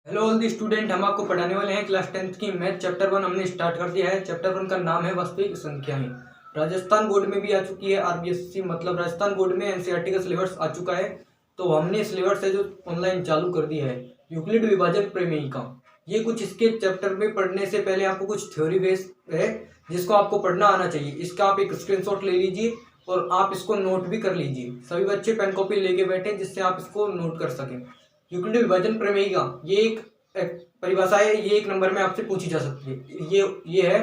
Hello all the student, हम आपको पढ़ाने वाले हैं क्लास 10th की मैथ चैप्टर 1। हमने स्टार्ट कर दिया है। चैप्टर 1 का नाम है वास्तविक संख्याएं। राजस्थान बोर्ड में भी आ चुकी है आरबीएससी, मतलब राजस्थान बोर्ड में एनसीईआरटी का सिलेबस आ चुका है। तो हमने सिलेबस है जो ऑनलाइन चालू कर दिया है। यूक्लिड विभाजन प्रमेय का ये कुछ इसके चैप्टर में पढ़ने से पहले आपको कुछ थ्योरी बेस है जिसको आपको पढ़ना आना चाहिए। इसका आप एक स्क्रीनशॉट ले लीजिए और आप इसको नोट भी कर लीजिए। सभी बच्चे पेन कॉपी लेके बैठे जिससे आप इसको नोट कर सकें। यूक्लिड विभाजन प्रमेय का ये एक परिभाषा है, ये एक नंबर में आपसे पूछी जा सकती है। ये है,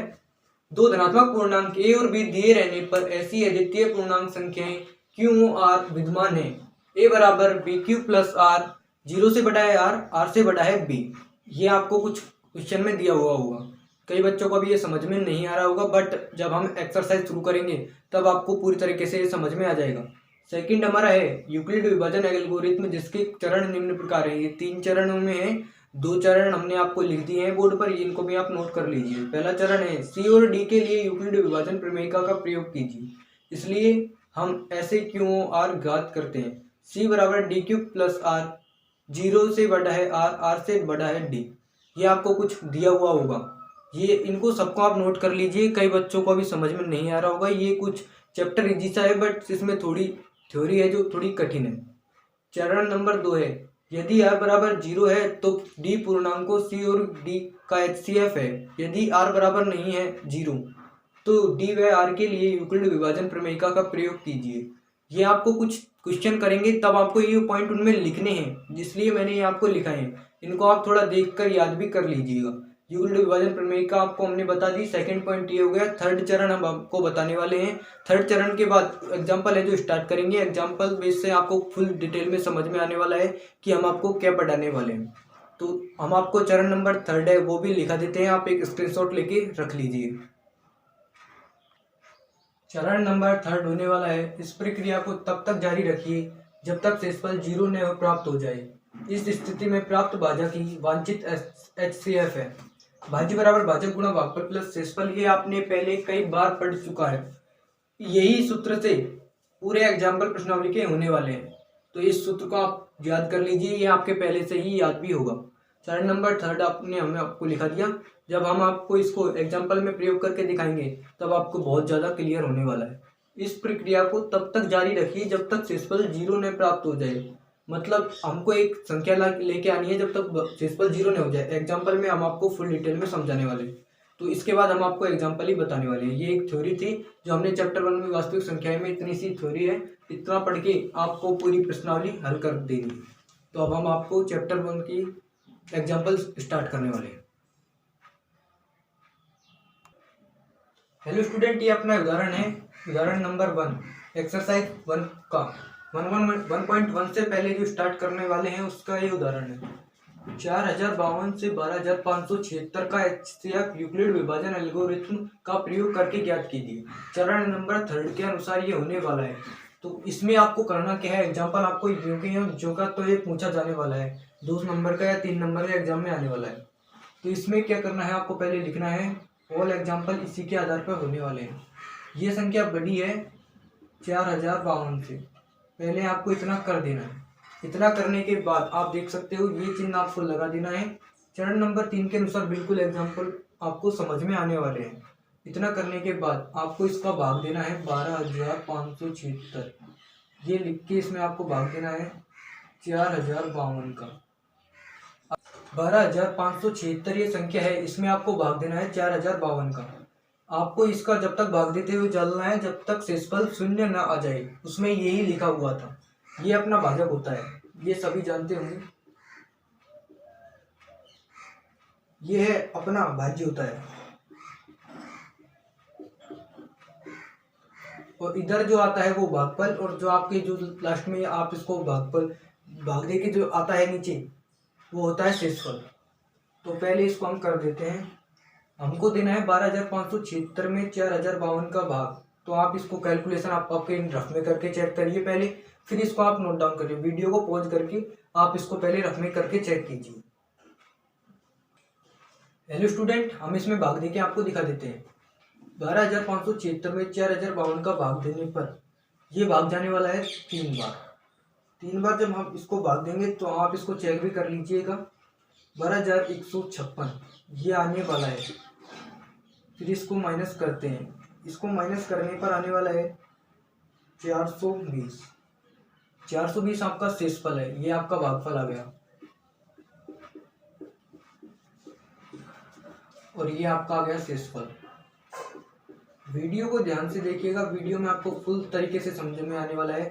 दो धनात्मक पूर्णांक ए और बी दिए रहने पर ऐसी अद्वितीय पूर्णांक संख्याएं क्यू आर विद्यमान है। ए बराबर b q plus r, zero से बड़ा है आर, आर से बड़ा है बी। ये आपको कुछ क्वेश्चन में दिया हुआ होगा। कई बच्चों को भी ये समझ में नहीं आ रहा होगा, बट जब हम एक्सरसाइज शुरू करेंगे तब आपको पूरी तरीके से ये समझ में आ जाएगा। सेकंड हमारा है यूक्लिड विभाजन एल्गोरिथ्म, जिसके चरण निम्न प्रकार है। ये 3 चरणों में है। 2 चरण हमने आपको लिख दिए हैं बोर्ड पर, इनको भी आप नोट कर लीजिए। पहला चरण है सी और डी के लिए यूक्लिड विभाजन प्रमेयिका का प्रयोग कीजिए। इसलिए हम ऐसे क्यों आर घात करते हैं। सी बराबर d cube plus r, zero से बड़ा है आर, आर से बड़ा है डी। ये आपको कुछ दिया हुआ होगा, ये इनको सबको आप नोट कर लीजिए। कई बच्चों को अभी समझ में नहीं आ रहा होगा। ये कुछ चैप्टर इजी सा है, बट इसमें थोड़ी थ्योरी है जो थोड़ी कठिन है। चरण नंबर 2 है, यदि r बराबर 0 है तो d पूर्णांकों c और d का HCF है। यदि r बराबर नहीं है 0 तो d व r के लिए यूक्लिड विभाजन प्रमेयिका का प्रयोग कीजिए। ये आपको कुछ क्वेश्चन करेंगे तब आपको ये पॉइंट उनमें लिखने हैं, इसलिए मैंने ये आपको लिखा है। इनको आप थोड़ा देखकर याद भी कर लीजिएगा। यूक्लिड विभाजन प्रमेयिका आपको हमने बता दी। सेकंड पॉइंट ये हो गया। थर्ड चरण हम आपको बताने वाले हैं। थर्ड चरण के बाद एग्जाम्पल है जो स्टार्ट करेंगे। एग्जाम्पल बेस से आपको फुल डिटेल में समझ में आने वाला है कि हम आपको क्या पढ़ाने वाले हैं। तो हम आपको चरण नंबर 3 है वो भी लिखा देते हैं, आप एक स्क्रीनशॉट लेके रख लीजिए। चरण नंबर 3 होने वाला है, इस प्रक्रिया को तब तक जारी रखिए जब तक शेषफल 0 न प्राप्त हो जाए। इस स्थिति में प्राप्त भाजक की वांछित HCF है। भाज्य बराबर भाजक गुणा भागफल प्लस शेषफल, ये आपने पहले कई बार पढ़ चुका है। यही सूत्र से पूरे एग्जाम्पल प्रश्नावली के होने वाले हैं, तो इस सूत्र को आप याद कर लीजिए। ये आपके पहले से ही याद भी होगा। चरण नंबर 3 हमने आपको लिखा दिया। जब हम आपको इसको एग्जाम्पल में प्रयोग करके दिखाएंगे तब आपको बहुत ज़्यादा क्लियर होने वाला है। इस प्रक्रिया को तब तक जारी रखिए जब तक शेषफल 0 न प्राप्त हो जाए। मतलब हमको एक संख्या लेके आनी है जब तक शेषफल 0 न हो जाए। एग्जाम्पल में हम आपको फुल डिटेल में समझाने वाले हैं, तो इसके बाद हम आपको एग्जाम्पल ही बताने वाले हैं। ये एक थ्योरी थी जो हमने चैप्टर 1 में वास्तविक संख्याएं में, इतनी सी थ्योरी है। इतना पढ़ के आपको पूरी प्रश्नावली हल कर देनी। तो अब हम आपको चैप्टर 1 की एग्जाम्पल स्टार्ट करने वाले हैं। हेलो स्टूडेंट, ये अपना उदाहरण है। उदाहरण नंबर 1 एक्सरसाइज 1 का 1.1 से पहले जो स्टार्ट करने वाले हैं उसका ये उदाहरण है। 4052 से 12576 का HCF यूक्लिड विभाजन एल्गोरिथ्म का प्रयोग करके ज्ञात कीजिए। चरण नंबर 3 के अनुसार ये होने वाला है। तो इसमें आपको करना क्या है, एग्जाम्पल आपको जो का तो ये पूछा जाने वाला है, 2 नंबर का या 3 नंबर का एग्जाम में आने वाला है। तो इसमें क्या करना है, आपको पहले लिखना है ऑल एग्जाम्पल इसी के आधार पर होने वाले हैं। ये संख्या बड़ी है 4052 से, पहले आपको इतना कर देना है। इतना करने के बाद आप देख सकते हो ये चिन्ह आपको लगा देना है। चरण नंबर 3 के अनुसार बिल्कुल एग्जाम्पल आपको समझ में आने वाले हैं। इतना करने के बाद आपको इसका भाग देना है 12576। ये लिख के इसमें आपको भाग देना है 4052 का। 12576 ये संख्या है, इसमें आपको भाग देना है 4052 का। आपको इसका जब तक भाग देते हुए चलना है जब तक शेषफल 0 न आ जाए। उसमें यही लिखा हुआ था। ये अपना भाजक होता है, ये सभी जानते होंगे। ये है अपना भाज्य होता है, और इधर जो आता है वो भागफल, और जो आपके जो लास्ट में आप इसको भागफल भाग दे के जो आता है नीचे वो होता है शेषफल। तो पहले इसको हम कर देते हैं। हमको देना है 12576 में 4052 का भाग। तो आप इसको कैलकुलेशन आप आपके रफ में करके चेक करिए पहले, फिर इसको आप नोट डाउन करिए। वीडियो को पॉज करके आप इसको पहले रफ में करके चेक कीजिए। हेलो स्टूडेंट, हम इसमें भाग देके आपको दिखा देते हैं। 12576 में 4052 का भाग देने पर ये भाग जाने वाला है 3 बार। 3 बार जब हम इसको भाग देंगे तो आप इसको चेक भी कर लीजिएगा। 12,156 ये आने वाला है। फिर इसको माइनस करते हैं, इसको माइनस करने पर आने वाला है 420। 420 आपका शेषफल है, ये आपका भागफल आ गया। और ये आपका आ गया शेषफल। वीडियो को ध्यान से देखिएगा, वीडियो में आपको फुल तरीके से समझ में आने वाला है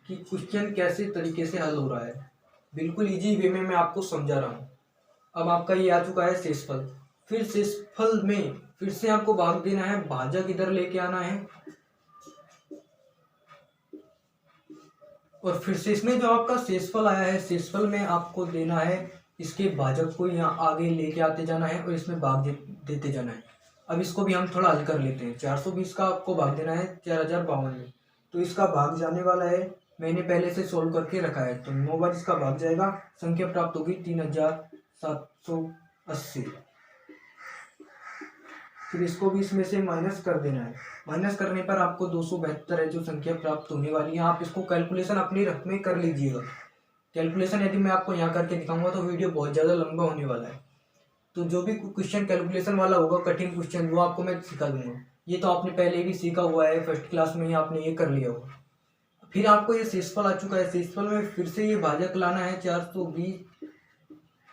कि क्वेश्चन कैसे तरीके से हल हो रहा है। बिल्कुल इजी वे में मैं आपको समझा रहा हूँ। अब आपका ये आ चुका है शेषफल। फिर शेषफल में फिर से आपको भाग देना है, भाजक इधर लेके आना है, और फिर से इसमें जो आपका शेषफल आया है, शेषफल में आपको देना है इसके भाजक को यहाँ आगे लेके आते जाना है और इसमें भाग देते जाना है। अब इसको भी हम थोड़ा हल कर लेते हैं। 420 का आपको भाग देना है 4052 में, तो इसका भाग जाने वाला है, मैंने पहले से सोल्व करके रखा है, तो 9 बार इसका भाग जाएगा, संख्या प्राप्त होगी 3780। फिर इसको भी इसमें से माइनस कर देना है। माइनस करने पर आपको 272 है जो संख्या प्राप्त होने वाली है। आप इसको कैलकुलेशन अपनी रफ में कर लीजिएगा। कैलकुलेशन यदि मैं आपको यहाँ करके दिखाऊंगा तो वीडियो बहुत ज़्यादा लंबा होने वाला है, तो जो भी क्वेश्चन कैलकुलेशन वाला होगा, कठिन क्वेश्चन, वो आपको मैं सिखा दूंगा। ये तो आपने पहले भी सीखा हुआ है, फर्स्ट क्लास में ही आपने ये कर लिया होगा। फिर आपको ये शेषफल आ चुका है। शेषफल में फिर से ये भाजक लाना है 420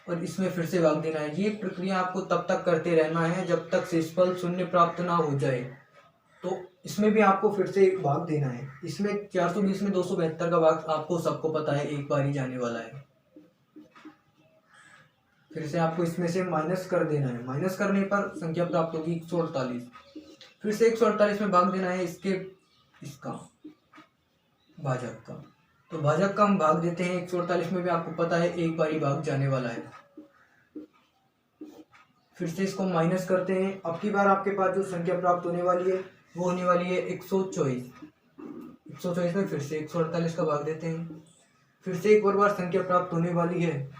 और इसमें फिर से भाग देना है। ये प्रक्रिया आपको तब तक करते रहना है जब तक शेषफल शून्य प्राप्त ना हो जाए। तो इसमें भी आपको फिर से भाग देना है। इसमें 420 में 272 का भाग आपको सबको पता है, एक बार ही जाने वाला है। फिर से आपको इसमें से माइनस कर देना है। माइनस करने पर संख्या प्राप्त होगी 148। फिर से 148 में भाग देना है इसका भाजक का। तो भाजक का हम भाग देते हैं 148 में भी, आपको पता है एक बार ही भाग जाने वाला है। फिर से इसको माइनस करते हैं। अब की बार आपके पास जो संख्या प्राप्त होने वाली है वो होने वाली है 124। 124 में फिर से 148 का भाग देते हैं। फिर से एक और बार संख्या प्राप्त होने वाली है।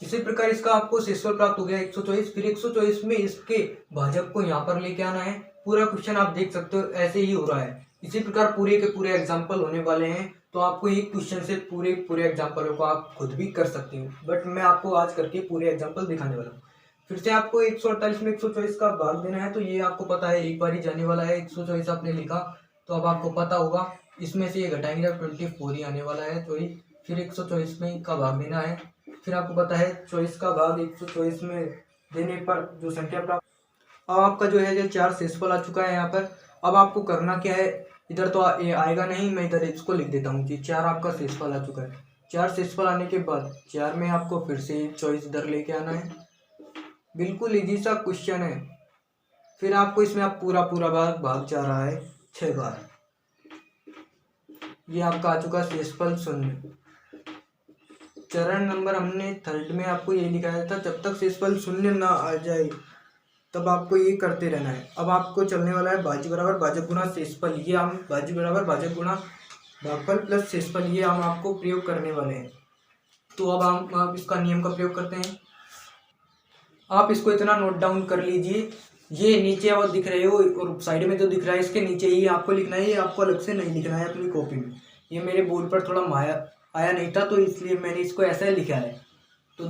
इसी प्रकार इसका आपको शेषफल प्राप्त हो गया 124। फिर 124 में इसके भाजक को यहाँ पर लेके आना है। पूरा क्वेश्चन आप देख सकते हो ऐसे ही हो रहा है। इसी प्रकार पूरे के पूरे एग्जाम्पल होने वाले हैं, तो आपको एक क्वेश्चन से पूरे एग्जाम्पलों को आप खुद भी कर सकते हो, बट मैं आपको आज करके पूरे एग्जाम्पल दिखाने वाला हूँ। फिर से आपको 148 में 124 का भाग देना है, तो ये आपको पता है एक बार ही जाने वाला है। 124 आपने लिखा तो अब आपको पता होगा, इसमें से ये घटाएंगे जब 24 ही आने वाला है, तो ही फिर 124 में का भाग देना है। फिर आपको पता है 24 का भाग 124 में देने पर जो संख्या प्राप्त, अब आपका जो है 4 शेषफल आ चुका है यहाँ पर। अब आपको करना क्या है, इधर तो ये आएगा नहीं, मैं इधर इसको लिख देता हूँ कि 4 आपका शेषफल आ चुका है। 4 शेषफल आने के बाद 4 में आपको फिर से 24 इधर लेके आना है। बिल्कुल इजी सा क्वेश्चन है। फिर आपको इसमें आप पूरा भाग जा रहा है 6 बार। ये आपका आ चुका शेषफल 0। चरण नंबर हमने 3rd में आपको ये लिखाया था, जब तक शेषफल 0 ना आ जाए तब आपको ये करते रहना है। अब आपको चलने वाला है भाज्य बराबर भाजक गुणा शेषफल। ये हम भाज्य बराबर भाजक गुणा भागफल प्लस शेषफल, ये हम आपको प्रयोग करने वाले हैं। तो अब हम इसका नियम का प्रयोग करते हैं। आप इसको इतना नोट डाउन कर लीजिए, ये नीचे और दिख रहे हो और साइड में जो दिख रहा है इसके नीचे ही आपको लिखना है, ये आपको अलग से नहीं लिखना है अपनी कॉपी में। ये मेरे बोर्ड पर थोड़ा माया आया नहीं था, तो इसलिए मैंने इसको ऐसा लिखा है। तो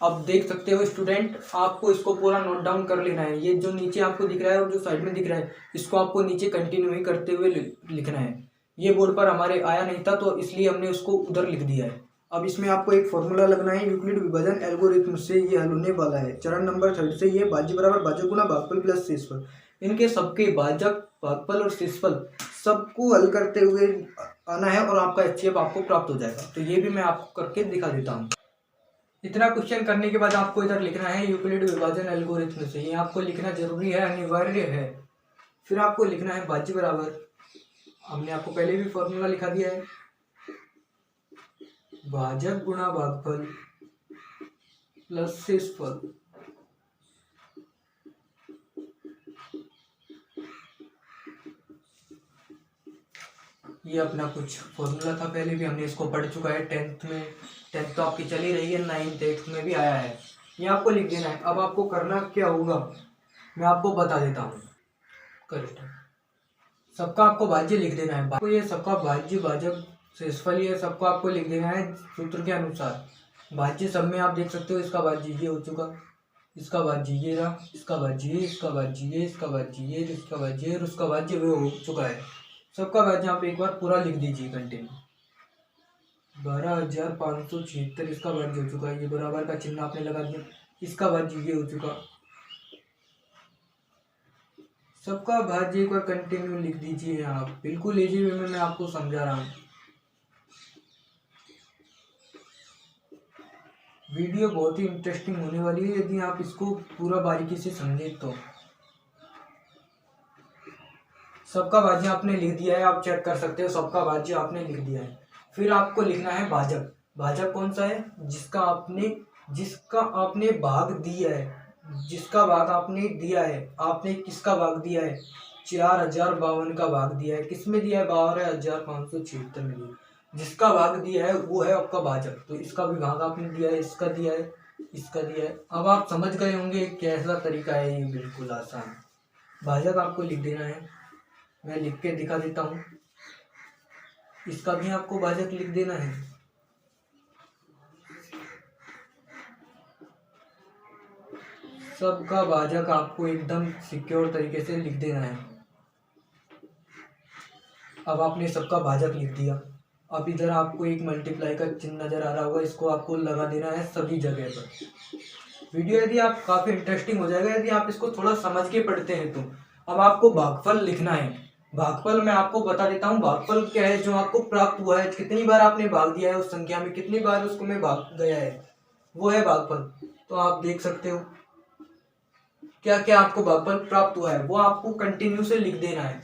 अब देख सकते हो स्टूडेंट, आपको इसको पूरा नोट डाउन कर लेना है। ये जो नीचे आपको दिख रहा है और जो साइड में दिख रहा है, इसको आपको नीचे कंटिन्यू ही करते हुए लिखना है। ये बोर्ड पर हमारे आया नहीं था, तो इसलिए हमने उसको उधर लिख दिया है। अब इसमें आपको एक फॉर्मूला लगना है, यूक्लिड विभाजन एल्गोरिथम से ये हल होने वाला है। चरण नंबर 3 से ये भाज्य बराबर भाजक गुणा भागफल प्लस शेषफल, इनके सबके भाजक भागफल और शेषफल सबको हल करते हुए आना है और आपका HCF आपको प्राप्त हो जाएगा। तो ये भी मैं आपको करके दिखा देता हूँ। इतना क्वेश्चन करने के बाद आपको इधर लिखना है यूक्लिड विभाजन एल्गोरिथम से, ये आपको लिखना जरूरी है, अनिवार्य है। फिर आपको लिखना है भाज्य बराबर, हमने आपको पहले भी फॉर्मूला लिखा दिया है, भाजक गुणा भागफल प्लस शेषफल। ये अपना कुछ फॉर्मूला था, पहले भी हमने इसको पढ़ चुका है 10th में। 10th तो आपकी चली रही है, 9th 8th में भी आया है। ये आपको लिख देना है। अब आपको करना क्या होगा मैं आपको बता देता हूँ। करेक्ट, सबका आपको भाज्य लिख देना है। आपको ये सबका भाज्य भाजक शेषफल ये सबको आपको लिख देना है सूत्र के अनुसार। भाज्य सब में आप देख सकते हो, इसका भाज्य ये हो चुका, इसका भाज्य ये रहा, इसका भाज्य ये, इसका भाज्य ये, इसका भाज्य ये, इसका भाज्य ये और उसका भाज्य वो हो चुका है। सबका भाज्य आप एक बार पूरा लिख दीजिए कंटिन्यू। 12,576 इसका भाज्य हो चुका है, ये बराबर का चिन्ह आपने लगा दिया। इसका भाज्य ये हो चुका, सबका भाज्य एक बार कंटिन्यू लिख दीजिए आप। बिल्कुल इजी वे में मैं आपको समझा रहा हूँ। वीडियो बहुत ही इंटरेस्टिंग होने वाली है यदि आप इसको पूरा बारीकी से समझे तो। सबका भाज्य आपने लिख दिया है, आप चेक कर सकते हो, सबका भाज्य आपने लिख दिया है। फिर आपको लिखना है भाजक। भाजक कौन सा है? जिसका आपने भाग दिया है, जिसका भाग आपने दिया है। आपने किसका भाग दिया है? 4052 का भाग दिया है। किस में दिया है? 12,576 में दिया। जिसका भाग दिया है वो है आपका भाजक। तो इसका भी भाग आपने दिया है, इसका दिया है, इसका दिया है। अब आप समझ गए होंगे कैसा तरीका है ये, बिल्कुल आसान। भाजक आपको लिख देना है, मैं लिख के दिखा देता हूँ। इसका भी आपको भाजक लिख देना है। सबका भाजक आपको एकदम सिक्योर तरीके से लिख देना है। अब आपने सबका भाजक लिख दिया। अब इधर आपको एक मल्टीप्लाई का चिन्ह नजर आ रहा होगा, इसको आपको लगा देना है सभी जगह पर। वीडियो यदि आप काफी इंटरेस्टिंग हो जाएगा यदि आप इसको थोड़ा समझ के पढ़ते हैं तो। अब आपको भागफल लिखना है। भागफल मैं आपको बता देता हूँ। भागफल क्या है? जो आपको प्राप्त हुआ है, कितनी बार आपने भाग दिया है उस संख्या में, कितनी बार उसको में भाग गया है, वो है भागफल। तो आप देख सकते हो क्या क्या आपको भागफल प्राप्त हुआ है, वो आपको कंटिन्यू से लिख देना है।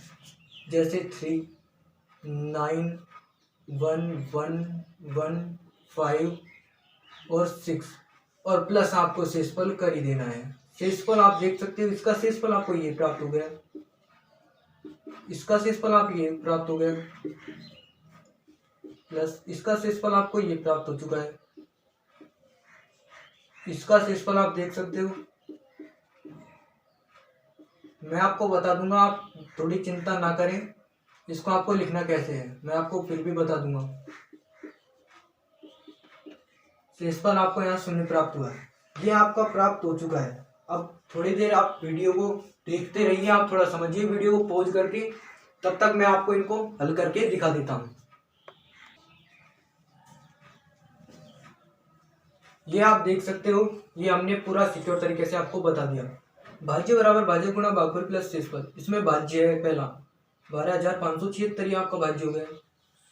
जैसे 3, 9, 1, 1, 1, 5 और 6 और प्लस आपको शेषफल कर ही देना है। शेषफल आप देख सकते हो, इसका शेषफल आपको ये प्राप्त हो गया, इसका शेषफल आप ये प्राप्त हो गया, प्लस इसका शेषफल आपको ये प्राप्त हो चुका है। इसका शेषफल आप देख सकते हो, मैं आपको बता दूंगा, आप थोड़ी चिंता ना करें। इसको आपको लिखना कैसे है मैं आपको फिर भी बता दूंगा। शेषफल आपको यहाँ 0 प्राप्त हुआ है, ये आपका प्राप्त हो चुका है। अब थोड़ी देर आप वीडियो को देखते रहिए, आप थोड़ा समझिए वीडियो को पॉज करके, तब तक मैं आपको इनको हल करके दिखा देता हूँ। ये आप देख सकते हो, ये हमने पूरा सिक्योर तरीके से आपको बता दिया। भाज्य बराबर भाजक गुणा भागफल प्लस शेषफल। इसमें भाज्य है पहला 12,576 ये आपका भाज्य हो गया।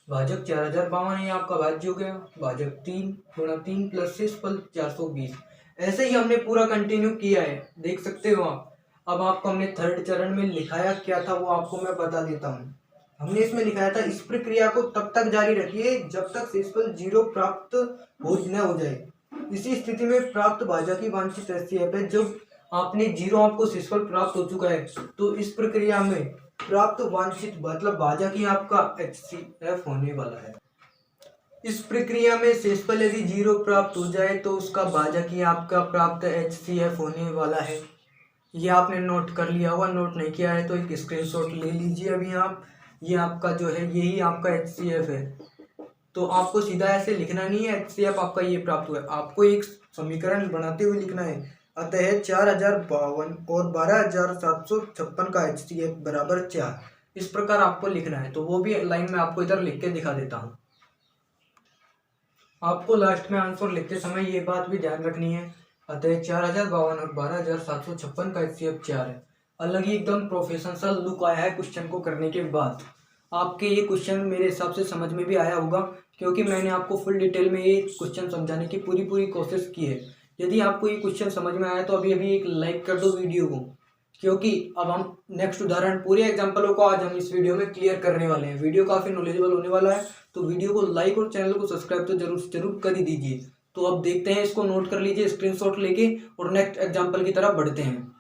भाजक 4,052 ये आपका भाज्य हो गया। भाजक 3 गुणा 3 प्लस शेषफल 420। ऐसे ही हमने पूरा कंटिन्यू किया है, देख सकते हो आप। अब आपको हमने थर्ड चरण में लिखाया क्या था वो आपको मैं बता देता हूँ। हमने इसमें लिखाया था, इस प्रक्रिया को तब तक जारी रखिए जब तक शेषफल 0 प्राप्त न हो जाए। इसी स्थिति में प्राप्त भाजक की वांछित एचसीएफ है। जब आपने 0 आपको शेषफल प्राप्त हो चुका है तो इस प्रक्रिया में प्राप्त वांछित मतलब भाजक ही आपका एचसीएफ होने वाला है। इस प्रक्रिया में शेषफल यदि 0 प्राप्त हो जाए तो उसका भाजक ही आपका प्राप्त एचसीएफ होने वाला है। ये आपने नोट कर लिया होगा, नोट नहीं किया है तो एक स्क्रीनशॉट ले लीजिए अभी आप। ये आपका जो है यही आपका एचसीएफ है। तो आपको सीधा ऐसे लिखना नहीं है एचसीएफ आपका ये प्राप्त हुआ है, आपको एक समीकरण बनाते हुए लिखना है। अतः 4,052 और 12,756 का एचसीएफ बराबर 4, इस प्रकार आपको लिखना है। तो वो भी लाइन में आपको इधर लिख के दिखा देता हूँ। आपको लास्ट में आंसर लिखते समय ये बात भी ध्यान रखनी है, अतः 4,052 और 12,756 का एचसीएफ 4 है। अलग ही एकदम प्रोफेशनल लुक आया है क्वेश्चन को करने के बाद। आपके ये क्वेश्चन मेरे हिसाब से समझ में भी आया होगा, क्योंकि मैंने आपको फुल डिटेल में ये क्वेश्चन समझाने की पूरी कोशिश की है। यदि आपको ये क्वेश्चन समझ में आया तो अभी एक लाइक कर दो वीडियो को, क्योंकि अब हम नेक्स्ट उदाहरण पूरे एग्जाम्पलों को आज हम इस वीडियो में क्लियर करने वाले हैं। वीडियो काफ़ी नॉलेजेबल होने वाला है, तो वीडियो को लाइक और चैनल को सब्सक्राइब तो जरूर कर ही दीजिए। तो अब देखते हैं, इसको नोट कर लीजिए स्क्रीनशॉट लेके और नेक्स्ट एग्जाम्पल की तरफ बढ़ते हैं।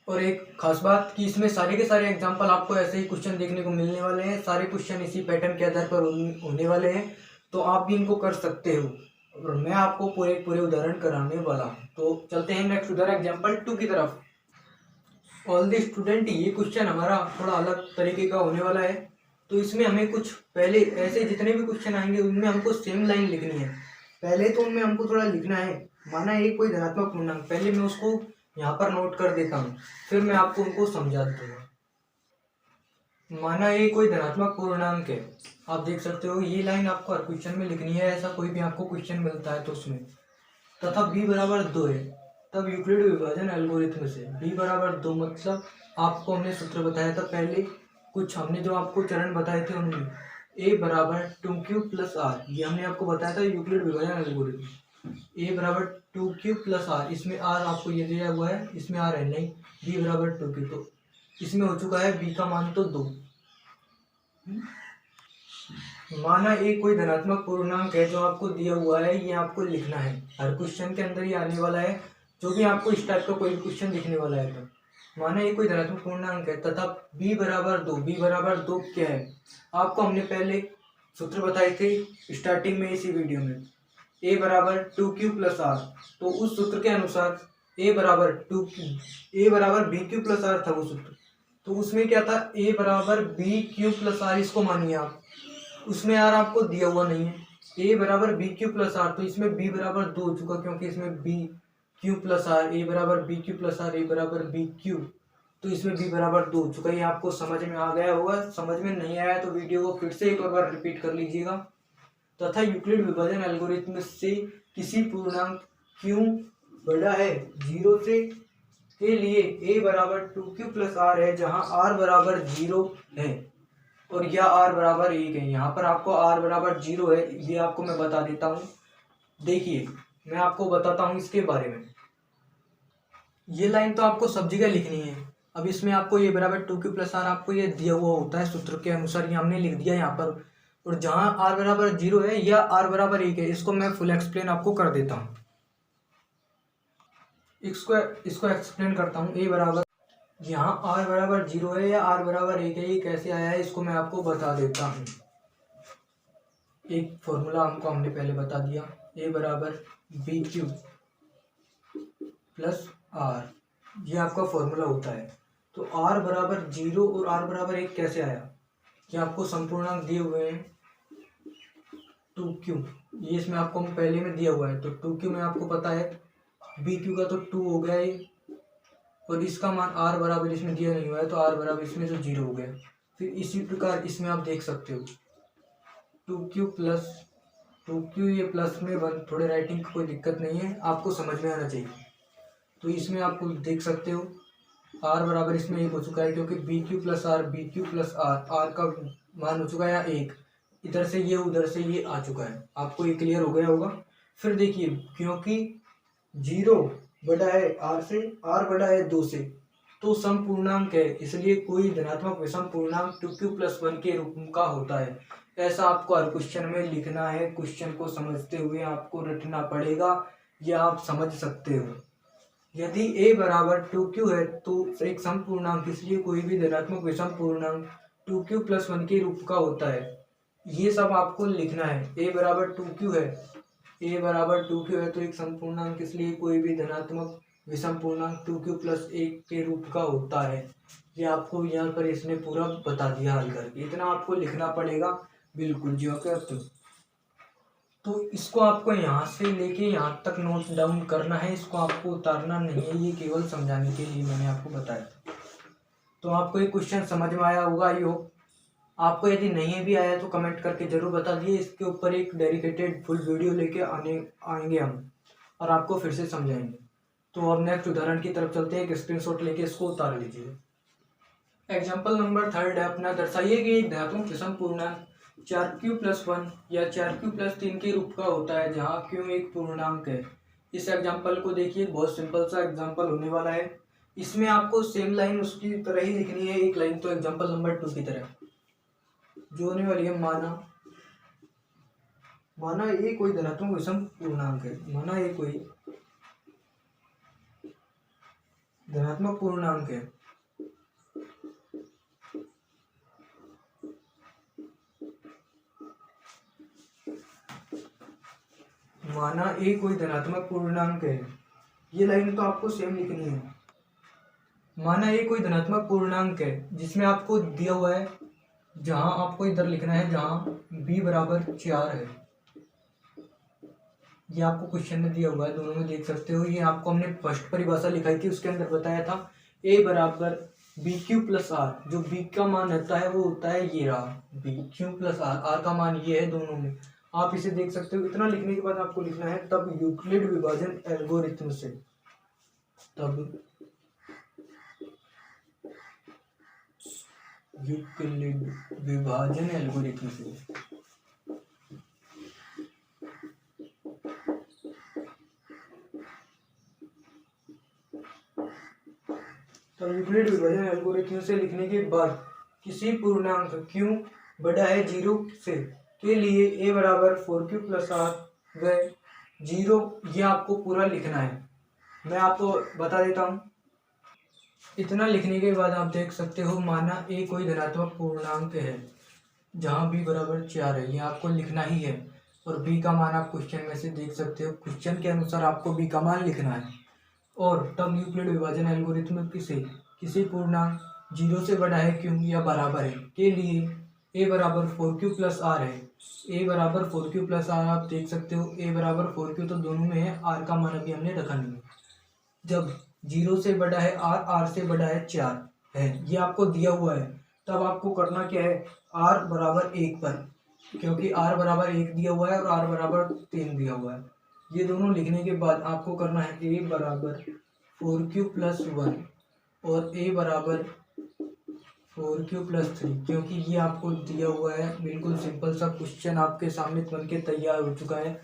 और एक खास बात कि इसमें सारे के सारे एग्जाम्पल आपको ऐसे ही क्वेश्चन देखने को मिलने वाले हैं। सारे क्वेश्चन इसी पैटर्न के आधार पर होने वाले हैं, तो आप भी इनको कर सकते हो और मैं आपको पूरे उदाहरण कराने वाला हूँ। तो चलते हैं नेक्स्ट उदाहरण एग्जाम्पल 2 की तरफ। ऑल द स्टूडेंट, ये क्वेश्चन हमारा थोड़ा अलग तरीके का होने वाला है। तो इसमें हमें कुछ पहले ऐसे जितने भी क्वेश्चन आएंगे उनमें हमको सेम लाइन लिखनी है। पहले तो उनमें हमको थोड़ा लिखना है। माना एक कोई धनात्मक पूर्णांक, पहले मैं उसको यहाँ पर नोट कर देता हूँ, फिर मैं आपको उनको समझा दूंगा। माना ये कोई धनात्मक पूर्णांक है, आप देख सकते हो ये लाइन आपको हर क्वेश्चन में लिखनी है। ऐसा कोई भी आपको क्वेश्चन मिलता है तो उसमें तथा b बराबर 2 है, तब यूक्लिड विभाजन एल्गोरिथ्म से b बराबर 2 मतलब आपको हमने सूत्र बताया था पहले, कुछ हमने जो आपको चरण बताए थे उनमें a बराबर 2q प्लस आर, ये हमने आपको बताया था यूक्लिड विभाजन एल्गोरिथ्म। a बराबर 2q प्लस आर, इसमें r आपको ये दिया हुआ है, इसमें r है नहीं, b बराबर 2q, तो इसमें हो चुका है b का मान तो 2। माना एक कोई धनात्मक पूर्णांक है जो आपको दिया हुआ है, ये आपको लिखना है, हर क्वेश्चन के अंदर ये आने वाला है। जो भी आपको इस टाइप का कोई क्वेश्चन दिखने वाला है तो माना एक कोई धनात्मक पूर्णांक है तथा b बराबर 2, b बराबर 2 क्या है, आपको हमने पहले सूत्र बताए थे स्टार्टिंग में इसी वीडियो में, a बराबर 2q प्लस आर। तो उस सूत्र के अनुसार a बराबर बी क्यू प्लस आर था वो सूत्र। तो उसमें क्या था, a बराबर बी क्यू प्लस आर, इसको मानिए आप, उसमें आर आपको दिया हुआ नहीं है। a बराबर बी क्यू प्लस आर, तो इसमें b बराबर 2 हो चुका क्योंकि इसमें बी क्यू प्लस आर, ए बराबर बी क्यू प्लस आर, ए बराबर बी क्यू, तो इसमें b बराबर 2 हो चुका। ये आपको समझ में आ गया होगा, समझ में नहीं आया तो वीडियो को फिर से एक बार रिपीट कर लीजिएगा। तथा यूक्लिड विभाजन एल्गोरिथ्म से किसी पूर्णांक q बड़ा है 0 से के लिए a बराबर 2q प्लस आर है, जहाँ r बराबर 0 है और यह r बराबर 1 है। यहाँ पर आपको r बराबर 0 है, ये आपको मैं बता देता हूँ। देखिए मैं आपको बताता हूँ इसके बारे में। ये लाइन तो आपको सब जगह लिखनी है। अब इसमें आपको ये बराबर 2q प्लस आर आपको ये दिया हुआ होता है सूत्र के अनुसार, ये हमने लिख दिया यहाँ पर। और जहाँ r बराबर 0 है या r बराबर 1 है, इसको मैं फुल एक्सप्लेन आपको कर देता हूँ। इसको एक्सप्लेन करता हूँ। a बराबर, यहाँ r बराबर 0 है या r बराबर 1 है, ये कैसे आया है इसको मैं आपको बता देता हूँ। एक फॉर्मूला हमको हमने पहले बता दिया, a बराबर बी क्यू प्लस आर, ये आपका फॉर्मूला होता है। तो r बराबर 0 और r बराबर 1 कैसे आया, ये आपको संपूर्णांक दिए हुए हैं 2q, ये इसमें आपको पहले में दिया हुआ है। तो 2q में आपको पता है bq का तो 2 हो गया ये, और इसका मान r बराबर इसमें दिया नहीं हुआ है तो r बराबर इसमें जो 0 हो गया। फिर इसी प्रकार इसमें आप देख सकते हो 2q प्लस 2q, ये प्लस में 1, थोड़े राइटिंग की कोई दिक्कत नहीं है, आपको समझ में आना चाहिए। तो इसमें आपको देख सकते हो r बराबर इसमें 1 हो चुका है क्योंकि bq प्लस आर, r का मान हो चुका है 1, इधर से ये उधर से ये आ चुका है। आपको ये क्लियर हो गया होगा। फिर देखिए क्योंकि 0 बड़ा है r से, r बड़ा है 2 से, तो सम पूर्णांक है, इसलिए कोई धनात्मक विषम पूर्णांक 2q प्लस 1 के रूप का होता है। ऐसा आपको हर क्वेश्चन में लिखना है, क्वेश्चन को समझते हुए आपको रटना पड़ेगा, यह आप समझ सकते हो। यदि a बराबर 2q है तो एक सम पूर्णांक, इसलिए कोई भी धनात्मक विषम पूर्णांक 2q प्लस 1 के रूप का होता है। ये सब आपको लिखना है। a बराबर 2q है, a बराबर 2q है तो एक सम पूर्णांक, इसलिए कोई भी धनात्मक विषम पूर्णांक 2q प्लस 1 के रूप का होता है। ये आपको यहाँ पर इसने पूरा बता दिया हल करके, इतना आपको लिखना पड़ेगा बिल्कुल जो कहते हो। तो इसको आपको यहाँ से लेके यहाँ तक नोट डाउन करना है, इसको आपको उतारना नहीं है, ये केवल समझाने के लिए मैंने आपको बताया। तो आपको ये क्वेश्चन समझ में आया होगा आई होप। आपको यदि नहीं भी आया तो कमेंट करके जरूर बता दिए, इसके ऊपर एक डेडिकेटेड फुल वीडियो लेके आएंगे हम और आपको फिर से समझाएंगे। तो अब नेक्स्ट उदाहरण की तरफ चलते हैं, एक स्क्रीनशॉट लेके इसको उतार लीजिए। एग्जाम्पल नंबर 3 है अपना, दर्शाइए कि एक धात्मक विषम पूर्णांक 4q प्लस 1 या 4q प्लस 3 के रूप का होता है, जहाँ q एक पूर्णांक है। इस एग्जाम्पल को देखिए, बहुत सिंपल सा एग्जाम्पल होने वाला है। इसमें आपको सेम लाइन उसकी तरह ही लिखनी है, एक लाइन तो एग्जाम्पल नंबर 2 की तरह जो होने वाली है। माना ये कोई धनात्मक विषम पूर्णांक है, माना ये कोई धनात्मक पूर्णांक है, माना ए कोई धनात्मक पूर्णांक है। ये लाइन तो आपको सेम लिखनी है। माना ए कोई धनात्मक पूर्णांक है जिसमें आपको दिया हुआ है जहां आपको इधर लिखना है जहां b बराबर 4 है, ये आपको क्वेश्चन में दिया हुआ है, दोनों में देख सकते हो। ये आपको हमने फर्स्ट परिभाषा लिखाई थी, उसके अंदर बताया था a बराबर बी क्यू प्लस आर। जो b का मान रहता है वो होता है ये रहा, b q plus r, r का मान ये है दोनों में। आप इसे देख सकते हो। इतना लिखने के बाद आपको लिखना है तब यूक्लिड विभाजन एल्गोरिथ्म से, तब यूक्लिड विभाजन एल्गोरिथ्म से। तो यूक्लिड विभाजन एल्गोरिथ्म से लिखने के बाद किसी पूर्णांक q बड़ा है 0 से के लिए a बराबर 4q प्लस आर व 0, ये आपको पूरा लिखना है। मैं आपको बता देता हूँ। इतना लिखने के बाद आप देख सकते हो माना a कोई धनात्मक पूर्णांक है जहाँ b बराबर 4 है, ये आपको लिखना ही है। और b का मान आप क्वेश्चन में से देख सकते हो, क्वेश्चन के अनुसार आपको b का मान लिखना है। और तब यूक्लिड विभाजन एल्गोरिथ्म किसी पूर्णांक 0 से बड़ा है क्यों या बराबर है के लिए a बराबर 4q प्लस आर है। a बराबर 4q प्लस आर आप देख सकते हो, a बराबर 4q तो दोनों में है, r का मान अभी हमने रखा नहीं है। जब 0 से बड़ा है r, r से बड़ा है 4 है, ये आपको दिया हुआ है। तब आपको करना क्या है, r बराबर 1 पर, क्योंकि r बराबर 1 दिया हुआ है और r बराबर 3 दिया हुआ है। ये दोनों लिखने के बाद आपको करना है a बराबर 4q प्लस 1 और a बराबर 4q प्लस 3, क्योंकि ये आपको दिया हुआ है। बिल्कुल सिंपल सा क्वेश्चन आपके सामने बन के तैयार हो चुका है।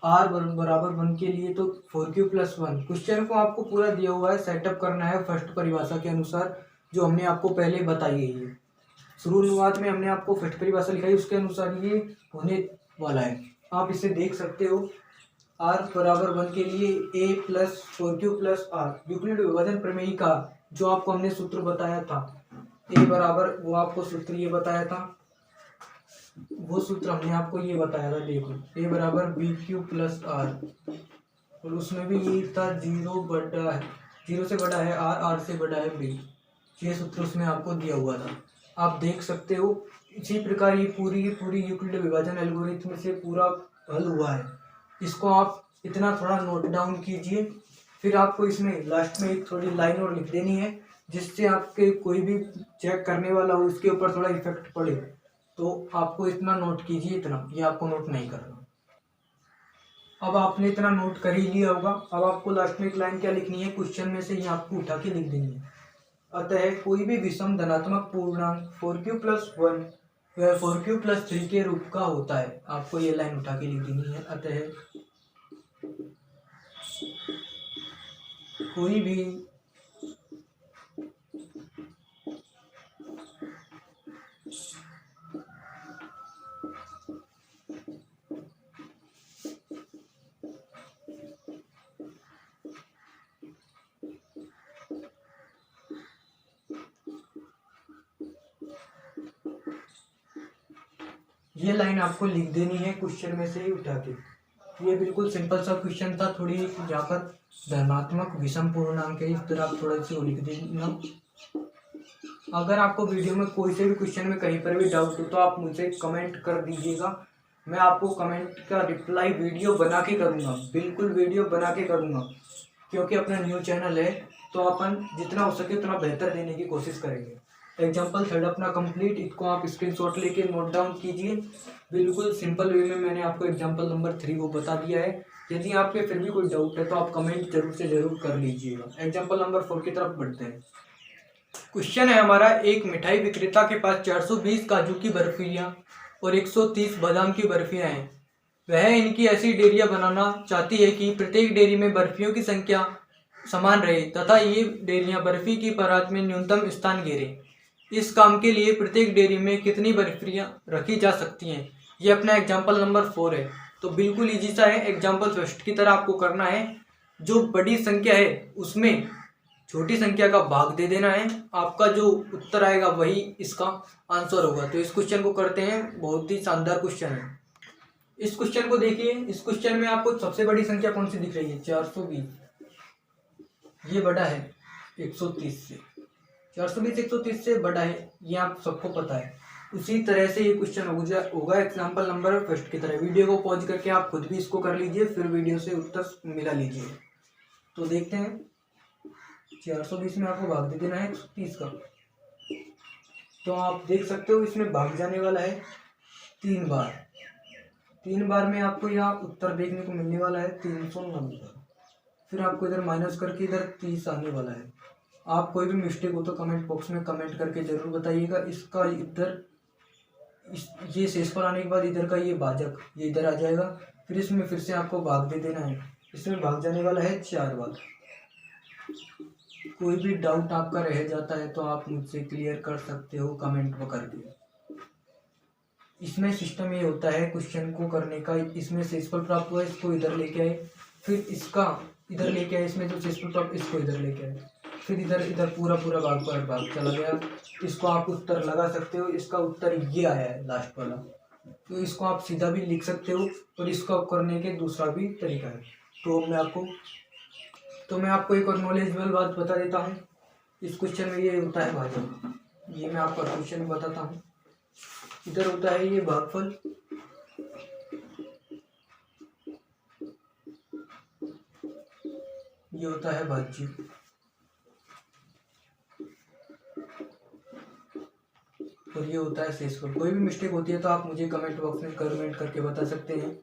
r बराबर 1 के लिए तो 4q प्लस 1, क्वेश्चन को आपको पूरा दिया हुआ है, सेटअप करना है फर्स्ट परिभाषा के अनुसार जो हमने आपको पहले बताई है। शुरुआत में हमने आपको फर्स्ट परिभाषा लिखाई, उसके अनुसार ये होने वाला है। आप इसे देख सकते हो। r बराबर 1 के लिए a plus 4q plus r, Euclid विभाजन प्रमेय का जो आपको हमने सूत्र बताया था, a बराबर, वो आपको सूत्र ये बताया था, वो सूत्र हमने आपको ये बताया था। देखो a बराबर बी क्यू प्लस आर, और उसमें भी ये था 0 से बड़ा है आर, आर से बड़ा है बी, ये सूत्र उसमें आपको दिया हुआ था। आप देख सकते हो। इसी प्रकार ये पूरी यूक्लिड विभाजन एल्गोरिथ्म से पूरा हल हुआ है। इसको आप इतना थोड़ा नोट डाउन कीजिए, फिर आपको इसमें लास्ट में एक थोड़ी लाइन और लिख देनी है, जिससे आपके कोई भी चेक करने वाला हो उसके ऊपर थोड़ा इफेक्ट पड़े। तो आपको इतना नोट कीजिए, इतना, ये आपको नोट नहीं करना। अब आपने इतना नोट कर ही लिया होगा। अब आपको लास्ट में एक लाइन क्या लिखनी है, क्वेश्चन में से ही आपको उठा के लिख देनी है। अतः कोई भी विषम धनात्मक पूर्णांक 4q प्लस 1 वह 4q प्लस 3 के रूप का होता है। आपको ये लाइन उठा के लिख देनी है। अतः कोई भी ये लाइन आपको लिख देनी है क्वेश्चन में से ही उठा के। ये बिल्कुल सिंपल सा क्वेश्चन था। थोड़ी यहाँ पर धनात्मक विषम पूर्णांक है, इस तरह आप थोड़ा सी लिख देना। अगर आपको वीडियो में कोई से भी क्वेश्चन में कहीं पर भी डाउट हो तो आप मुझे कमेंट कर दीजिएगा। मैं आपको कमेंट का रिप्लाई वीडियो बना के करूँगा, बिल्कुल वीडियो बना के करूँगा, क्योंकि अपना न्यू चैनल है तो अपन जितना हो सके उतना बेहतर देने की कोशिश करेंगे। एग्जाम्पल थर्ड अपना कंप्लीट, इसको आप स्क्रीनशॉट लेके नोट डाउन कीजिए। बिल्कुल सिंपल वे में मैंने आपको एग्जाम्पल नंबर 3 वो बता दिया है। यदि आपके फिर भी कोई डाउट है तो आप कमेंट जरूर से जरूर कर लीजिएगा। एग्जाम्पल नंबर 4 की तरफ बढ़ते हैं। क्वेश्चन है हमारा, एक मिठाई विक्रेता के पास 420 काजू की बर्फियाँ और 130 बादाम की बर्फियाँ हैं। वह इनकी ऐसी डेयरियाँ बनाना चाहती है कि प्रत्येक डेयरी में बर्फियों की संख्या समान रहे तथा ये डेयरियाँ बर्फी की परात में न्यूनतम स्थान घेरे। इस काम के लिए प्रत्येक डेयरी में कितनी बर्फियाँ रखी जा सकती हैं। ये अपना एग्जाम्पल नंबर 4 है। तो बिल्कुल ईजी सा है, एग्जाम्पल फर्स्ट की तरह आपको करना है। जो बड़ी संख्या है उसमें छोटी संख्या का भाग दे देना है। आपका जो उत्तर आएगा वही इसका आंसर होगा। तो इस क्वेश्चन को करते हैं, बहुत ही शानदार क्वेश्चन है। इस क्वेश्चन को देखिए। इस क्वेश्चन में आपको सबसे बड़ी संख्या कौन सी दिख रही है, 420। ये बड़ा है 130 से, 420 130 से बड़ा है, ये आप सबको पता है। उसी तरह से ये क्वेश्चन होगा एग्जाम्पल नंबर फर्स्ट की तरह। वीडियो को पॉज करके आप खुद भी इसको कर लीजिए, फिर वीडियो से उत्तर मिला लीजिए। तो देखते हैं, 420 में आपको भाग दे देना है 130 का। तो आप देख सकते हो इसमें भाग जाने वाला है 3 बार। 3 बार में आपको यहाँ उत्तर देखने को मिलने वाला है 390। फिर आपको इधर माइनस करके इधर 30 आने वाला है। आप कोई भी मिस्टेक हो तो कमेंट बॉक्स में कमेंट करके ज़रूर बताइएगा। इसका इधर ये शेषफल आने के बाद इधर का ये भाजक ये इधर आ जाएगा। फिर इसमें फिर से आपको भाग दे देना है। इसमें भाग जाने वाला है 4 बार। कोई भी डाउट आपका रह जाता है तो आप मुझसे क्लियर कर सकते हो कमेंट में करके। इसमें सिस्टम ये होता है क्वेश्चन को करने का, इसमें शेषफल प्राप्त हुआ इसको इधर लेके आए, फिर इसका इधर लेके आए, इसमें जो शेषफल प्राप्त इसको इधर लेके आए, फिर इधर इधर पूरा भाग पर भाग चला गया। इसको आप उत्तर लगा सकते हो। इसका उत्तर ये आया है लास्ट वाला। तो इसको आप सीधा भी लिख सकते हो और इसका करने के दूसरा भी तरीका है। तो मैं आपको एक और नॉलेजेबल बात बता देता हूँ। इस क्वेश्चन में ये होता है भाजक, ये मैं आपको क्वेश्चन बताता हूँ। इधर होता है ये भागफल, ये होता है भाज्य, और ये होता है शेषफल। कोई भी मिस्टेक होती है तो आप मुझे कमेंट बॉक्स में कमेंट करके बता सकते हैं।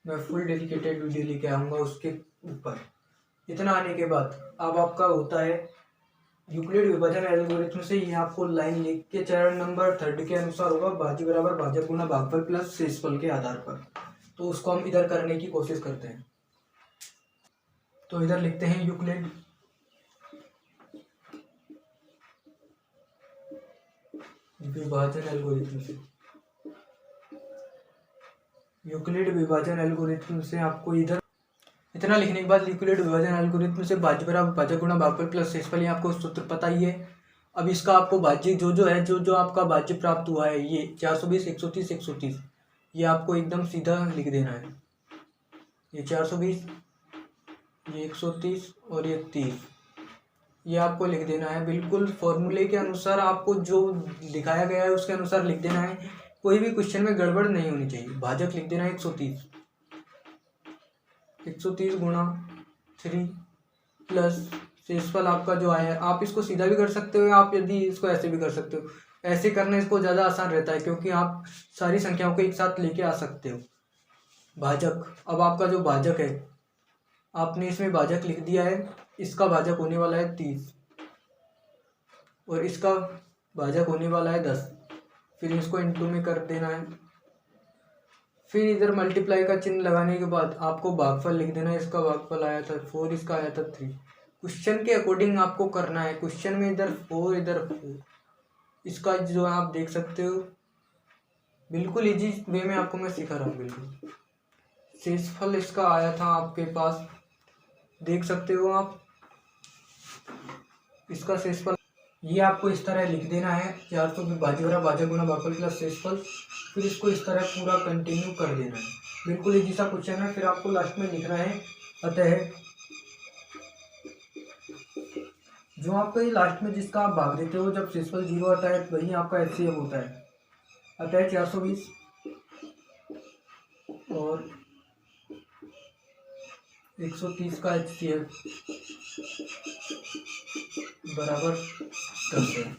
मैं फुल डेडिकेटेड वीडियो लेके आऊँगा उसके ऊपर। इतना आने के बाद अब आपका होता है यूक्लिड विभाजन एल्गोरिथम से ये आपको लाइन लिख के चरण नंबर 3 के अनुसार होगा, भाज्य बराबर भाजक गुना भागफल प्लस शेषफल के आधार पर। तो उसको हम इधर करने की कोशिश करते हैं। तो इधर लिखते हैं यूक्लिड विभाजन एल्गोरिथम से। यूक्लिड विभाजन एल्गोरिथम से आपको इधर इतना लिखने के बाद यूक्लिड विभाजन एल्गोरिथम से भाज्य बराबर भाजक गुणा भागफल प्लस शेषफल, ये आपको सूत्र पता ही है। अब इसका आपको भाज्य जो है जो आपका भाज्य प्राप्त हुआ है ये 420 130 130, ये आपको एकदम सीधा लिख देना है। ये 420, ये 130 और ये 30, ये आपको लिख देना है। बिल्कुल फॉर्मूले के अनुसार आपको जो दिखाया गया है उसके अनुसार लिख देना है। कोई भी क्वेश्चन में गड़बड़ नहीं होनी चाहिए। भाजक लिख देना है 130 गुणा 3 प्लस शेषफल आपका जो आया है। आप इसको सीधा भी कर सकते हो, आप यदि इसको ऐसे भी कर सकते हो। ऐसे करने इसको ज़्यादा आसान रहता है क्योंकि आप सारी संख्याओं को एक साथ लेके आ सकते हो। भाजक, अब आपका जो भाजक है आपने इसमें भाजक लिख दिया है। इसका भाजक होने वाला है 30 और इसका भाजक होने वाला है 10। फिर इसको इनटू में कर देना है। फिर इधर मल्टीप्लाई का चिन्ह लगाने के बाद आपको भागफल लिख देना है। इसका भागफल आया था 4, इसका आया था 3। क्वेश्चन के अकॉर्डिंग आपको करना है। क्वेश्चन में इधर 4 इधर 4, इसका जो आप देख सकते हो बिल्कुल इजी वे में आपको मैं सिखा रहा हूँ। बिल्कुल शेषफल इसका आया था आपके पास, देख सकते हो आप। इसका शेषफल ये आपको इस तरह लिख देना है 400 भाज्य भाजक गुणा भागफल प्लस शेषफल। फिर इसको इस तरह पूरा कंटिन्यू कर देना है। बिल्कुल इजी सा क्वेश्चन है। फिर आपको लास्ट में लिखना है अतः जो आपका ये लास्ट में जिसका आप भाग देते हो जब शेषफल 0 आता है वही आपका एचसीएफ होता है। अतः 420 और 130 का एचसीएफ बराबर 10 है।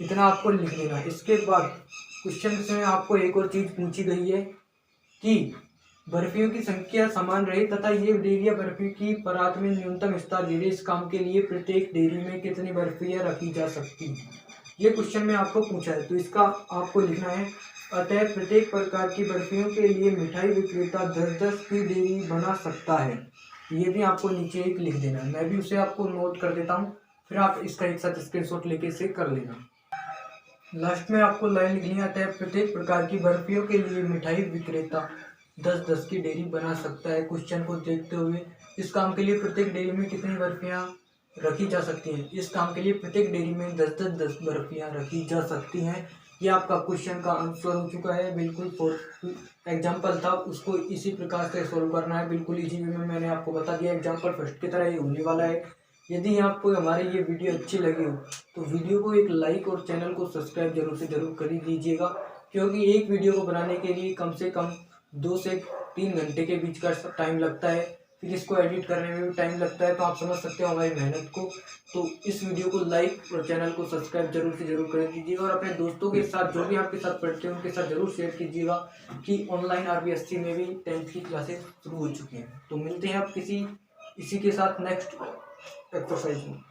इतना आपको लिख देना। इसके बाद क्वेश्चन में आपको एक और चीज पूछी गई है कि बर्फियों की संख्या समान रहे तथा ये डेयरियां बर्फी की परात में न्यूनतम विस्तार दे रही। इस काम के लिए प्रत्येक डेयरी में कितनी बर्फियां रखी जा सकती हैं, ये क्वेश्चन में आपको पूछा है। तो इसका आपको लिखना है अतः प्रत्येक प्रकार की बर्फियों के लिए मिठाई विक्रेता 10-10 की डेयरी बना सकता है। ये भी आपको नीचे एक लिख देना है। मैं भी उसे आपको नोट कर देता हूँ, फिर आप इसका एक साथ स्क्रीनशॉट लेके इसे कर लेना। लास्ट में आपको लाइन लिखनी है अतः प्रत्येक प्रकार की बर्फियों के लिए मिठाई विक्रेता 10-10 की डेयरी बना सकता है। क्वेश्चन को देखते हुए इस काम के लिए प्रत्येक डेयरी में कितनी बर्फियां रखी जा सकती हैं। इस काम के लिए प्रत्येक डेयरी में 10-10 बर्फियां रखी जा सकती हैं। ये आपका क्वेश्चन का आंसर हो चुका है। बिल्कुल एग्जाम्पल था, उसको इसी प्रकार से सोल्व करना है। बिल्कुल इजी वे में मैंने आपको बता दिया। एग्जाम्पल फर्स्ट की तरह ये होने वाला है। यदि आपको हमारी ये वीडियो अच्छी लगी हो तो वीडियो को एक लाइक और चैनल को सब्सक्राइब जरूर से जरूर कर ही दीजिएगा, क्योंकि एक वीडियो को बनाने के लिए कम से कम 2 से 3 घंटे के बीच का टाइम लगता है, फिर इसको एडिट करने में भी टाइम लगता है। तो आप समझ सकते हो हमारी मेहनत को। तो इस वीडियो को लाइक और चैनल को सब्सक्राइब जरूर से जरूर कर दीजिएगा और अपने दोस्तों के साथ, जो भी आपके साथ पढ़ते हैं उनके साथ जरूर शेयर कीजिएगा कि ऑनलाइन आरबीएससी में भी 10th की क्लासेस शुरू हो चुकी हैं। तो मिलते हैं आप इसी के साथ नेक्स्ट एक्सरसाइज में।